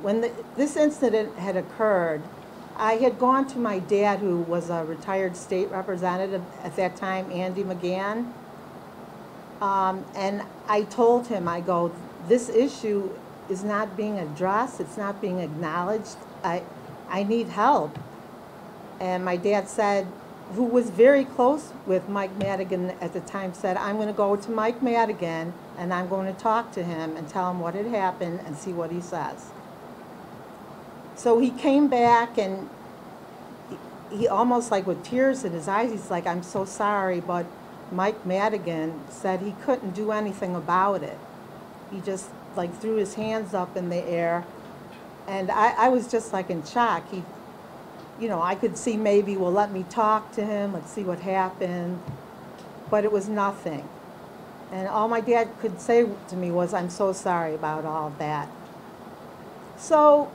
When this incident had occurred, I had gone to my dad, who was a retired state representative at that time, Andy McGann, and I told him, I go, this issue is not being addressed, it's not being acknowledged, I need help. And my dad said, who was very close with Mike Madigan at the time, said, I'm going to go to Mike Madigan and I'm going to talk to him and tell him what had happened and see what he says. So he came back and he almost like with tears in his eyes, he's like, I'm so sorry, but Mike Madigan said he couldn't do anything about it. He just like threw his hands up in the air, and I was just like in shock. He, you know, I could see maybe, well, let me talk to him, let's see what happened, but it was nothing. And all my dad could say to me was, I'm so sorry about all of that. So,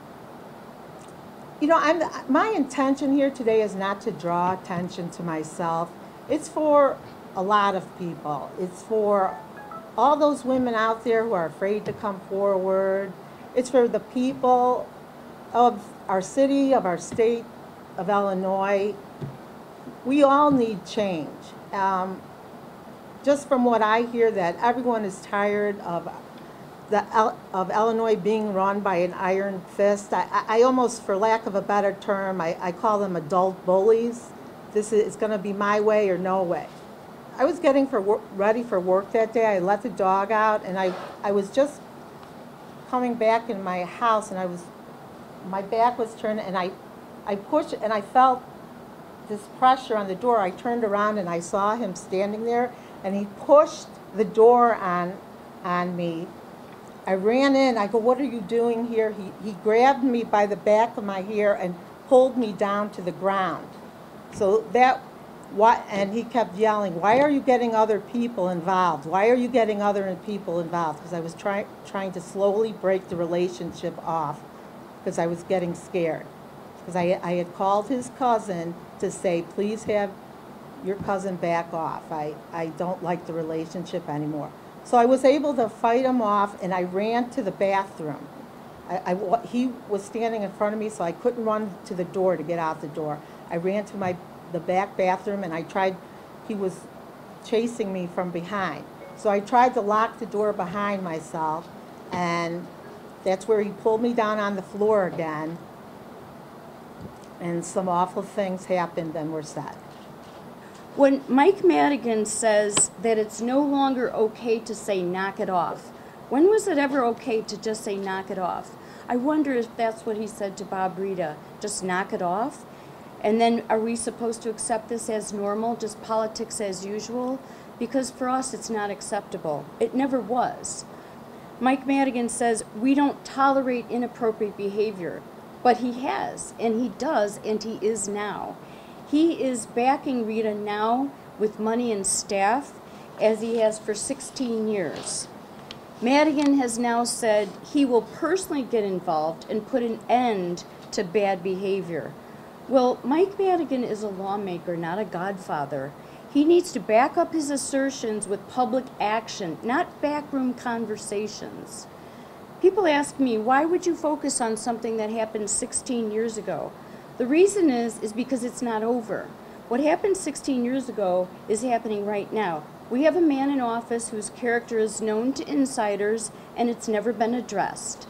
you know, my intention here today is not to draw attention to myself. It's for a lot of people. It's for all those women out there who are afraid to come forward. It's for the people of our city, of our state, of Illinois. We all need change. Just from what I hear, that everyone is tired of Illinois being run by an iron fist. I almost, for lack of a better term, I call them adult bullies. This is going to be my way or no way. I was getting ready for work that day. I let the dog out, and I was just coming back in my house, and my back was turned, and I pushed, and I felt this pressure on the door. I turned around, and I saw him standing there, and he pushed the door on me. I ran in. I go, what are you doing here? He grabbed me by the back of my hair and pulled me down to the ground. So and he kept yelling, why are you getting other people involved? Why are you getting other people involved? Because I was trying to slowly break the relationship off because I was getting scared. Because I had called his cousin to say, please have your cousin back off. I don't like the relationship anymore. So I was able to fight him off, and I ran to the bathroom. He was standing in front of me, so I couldn't run to the door to get out the door. I ran to the back bathroom, and he was chasing me from behind. So I tried to lock the door behind myself, and that's where he pulled me down on the floor again, and some awful things happened and were said. When Mike Madigan says that it's no longer okay to say knock it off, when was it ever okay to just say knock it off? I wonder if that's what he said to Bob Rita, just knock it off? And then are we supposed to accept this as normal, just politics as usual? Because for us it's not acceptable. It never was. Mike Madigan says we don't tolerate inappropriate behavior, but he has, and he does, and he is now. He is backing Rita now with money and staff, as he has for 16 years. Madigan has now said he will personally get involved and put an end to bad behavior. Well, Mike Madigan is a lawmaker, not a godfather. He needs to back up his assertions with public action, not backroom conversations. People ask me, why would you focus on something that happened 16 years ago? The reason is because it's not over. What happened 16 years ago is happening right now. We have a man in office whose character is known to insiders, and it's never been addressed.